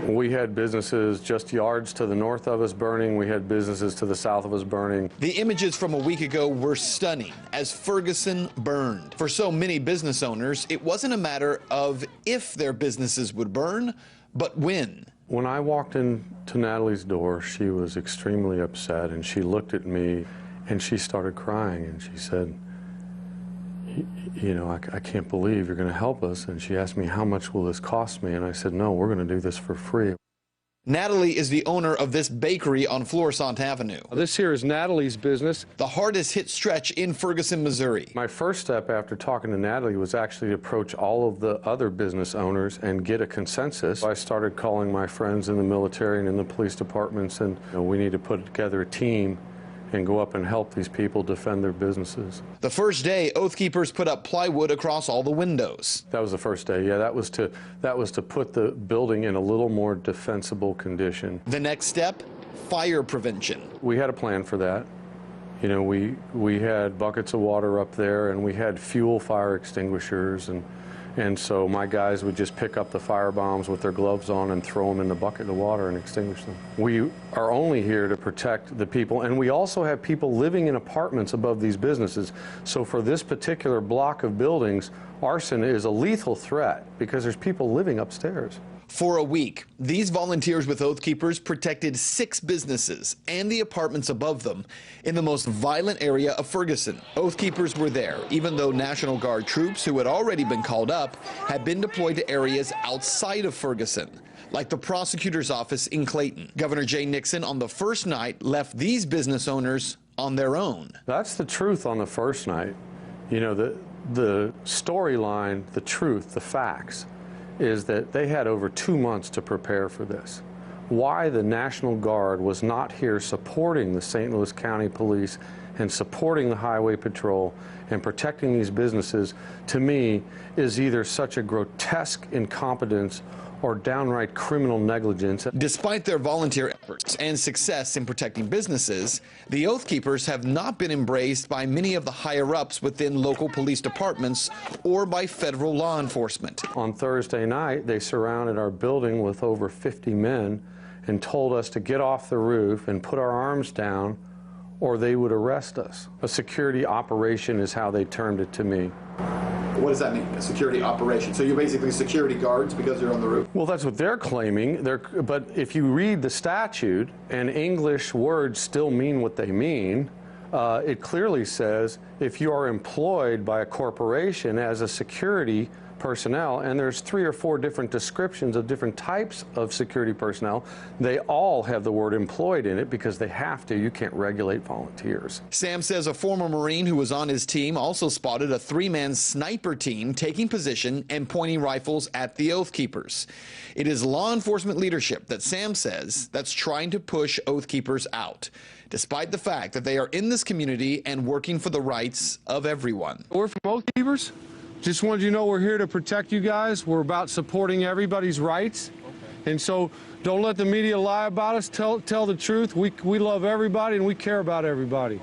We had businesses just yards to the north of us burning. We had businesses to the south of us burning. The images from a week ago were stunning as Ferguson burned. For so many business owners, it wasn't a matter of if their businesses would burn, but when. When I walked into Natalie's door, she was extremely upset, and she looked at me and she started crying, and she said, you know, I can't believe you're going to help us. And she asked me, how much will this cost me? And I said, no, we're going to do this for free. Natalie is the owner of this bakery on Florissant Avenue. This here is Natalie's business. The hardest hit stretch in Ferguson, Missouri. My first step after talking to Natalie was actually to approach all of the other business owners and get a consensus. I started calling my friends in the military and in the police departments, and we need to put together a team and go up and help these people defend their businesses. The first day, Oath Keepers put up plywood across all the windows. That was the first day, yeah. That was to put the building in a little more defensible condition. The next step, fire prevention. We had a plan for that. You know, we had buckets of water up there, and we had fuel fire extinguishers, and so my guys would just pick up the fire bombs with their gloves on and throw them in the bucket of water and extinguish them. We are only here to protect the people, and we also have people living in apartments above these businesses. So for this particular block of buildings, arson is a lethal threat because there's people living upstairs. For a week, these volunteers with Oath Keepers protected 6 businesses and the apartments above them in the most violent area of Ferguson. Oath Keepers were there, even though National Guard troops who had already been called up had been deployed to areas outside of Ferguson, like the prosecutor's office in Clayton. Governor Jay Nixon on the first night left these business owners on their own. That's the truth on the first night. You know, the storyline, the truth, the facts, is that they had over 2 months to prepare for this. Why the National Guard was not here supporting the St. Louis County Police and supporting the Highway Patrol and protecting these businesses, to me, is either such a grotesque incompetence or downright criminal negligence. Despite their volunteer efforts and success in protecting businesses, the Oath Keepers have not been embraced by many of the higher-ups within local police departments or by federal law enforcement. On Thursday night, they surrounded our building with over 50 men and told us to get off the roof and put our arms down or they would arrest us. A security operation is how they termed it to me. What does that mean, a security operation? So you're basically security guards because you're on the roof? Well, that's what they're claiming. But if you read the statute, and English words still mean what they mean, it clearly says if you are employed by a corporation as a security personnel, and there's 3 or 4 different descriptions of different types of security personnel, they all have the word employed in it because they have to. You can't regulate volunteers. Sam says a former Marine who was on his team also spotted a 3-man sniper team taking position and pointing rifles at the Oath Keepers. It is law enforcement leadership that Sam says that's trying to push Oath Keepers out, despite the fact that they are in this community and working for the rights of everyone. We're from Oath Keepers. Just wanted you to know we're here to protect you guys. We're about supporting everybody's rights. Okay. And so don't let the media lie about us. Tell the truth. We love everybody and we care about everybody.